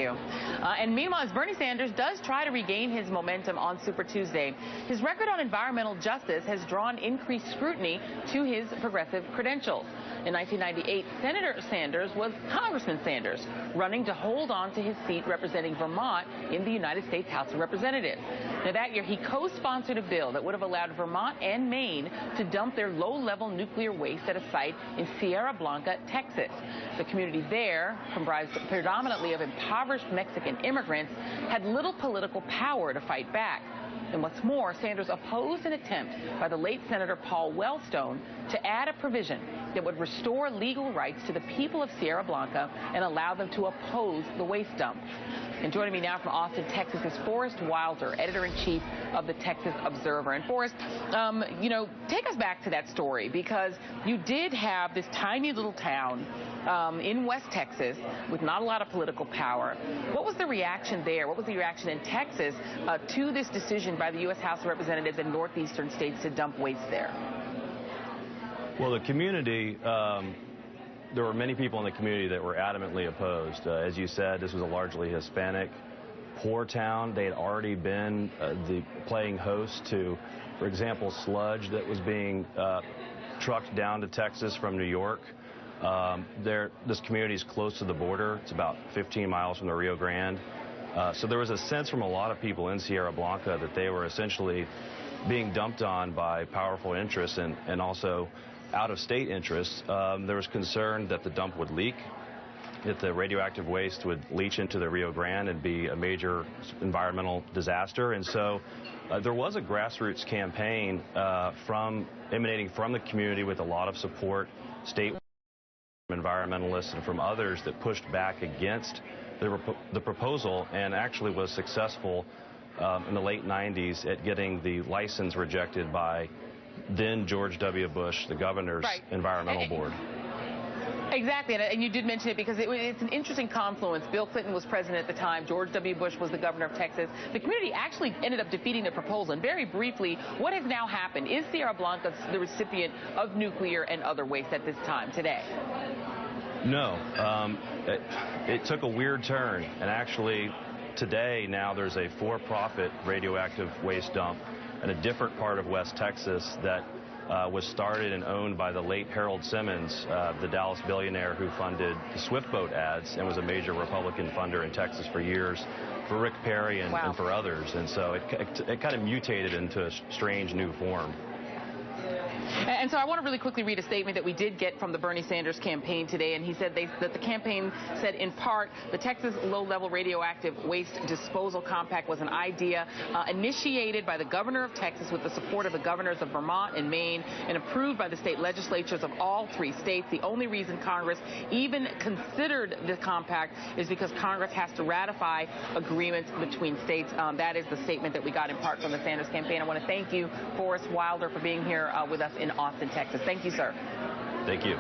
you. And meanwhile, as Bernie Sanders does try to regain his momentum on Super Tuesday, his record on environmental justice has drawn increased scrutiny to his progressive credentials. In 1998, Senator Sanders was Congressman Sanders, running to hold on to his seat representing Vermont in the United States House of Representatives. Now, that year, he co-sponsored a bill that would have allowed Vermont and Maine to dump their low-level nuclear waste at a site in Sierra Blanca, Texas. The community there, comprised predominantly of impoverished Mexican immigrants, had little political power to fight back. And what's more, Sanders opposed an attempt by the late Senator Paul Wellstone to add a provision that would restore legal rights to the people of Sierra Blanca and allow them to oppose the waste dump. And joining me now from Austin, Texas, is Forrest Wilder, editor-in-chief of the Texas Observer. And Forrest, take us back to that story, because you did have this tiny little town in West Texas with not a lot of political power. What was the reaction there? What was the reaction in Texas to this decision by the U.S. House of Representatives and northeastern states to dump waste there? Well, the community, there were many people in the community that were adamantly opposed. As you said, this was a largely Hispanic, poor town. They had already been playing host to, for example, sludge that was being trucked down to Texas from New York. This community is close to the border. It's about 15 miles from the Rio Grande. So there was a sense from a lot of people in Sierra Blanca that they were essentially being dumped on by powerful interests and also out-of-state interests. There was concern that the dump would leak, that the radioactive waste would leach into the Rio Grande and be a major environmental disaster. And so there was a grassroots campaign emanating from the community with a lot of support, state environmentalists and from others, that pushed back against the proposal and actually was successful in the late 90s at getting the license rejected by then George W. Bush, the governor's environmental board. Exactly, and you did mention it because it's an interesting confluence. Bill Clinton was president at the time. George W. Bush was the governor of Texas. The community actually ended up defeating the proposal. And very briefly, what has now happened? Is Sierra Blanca the recipient of nuclear and other waste at this time, today? No. It took a weird turn. And actually, today, now there's a for-profit radioactive waste dump in a different part of West Texas that was started and owned by the late Harold Simmons, the Dallas billionaire who funded the Swift Boat ads and was a major Republican funder in Texas for years, for Rick Perry and for others. And so it kind of mutated into a strange new form. And so I want to really quickly read a statement that we did get from the Bernie Sanders campaign today, and he said that the campaign said, in part, the Texas low-level radioactive waste disposal compact was an idea initiated by the governor of Texas with the support of the governors of Vermont and Maine and approved by the state legislatures of all three states. The only reason Congress even considered the compact is because Congress has to ratify agreements between states. That is the statement that we got in part from the Sanders campaign. I want to thank you, Forrest Wilder, for being here with us in Austin, Texas. Thank you, sir. Thank you.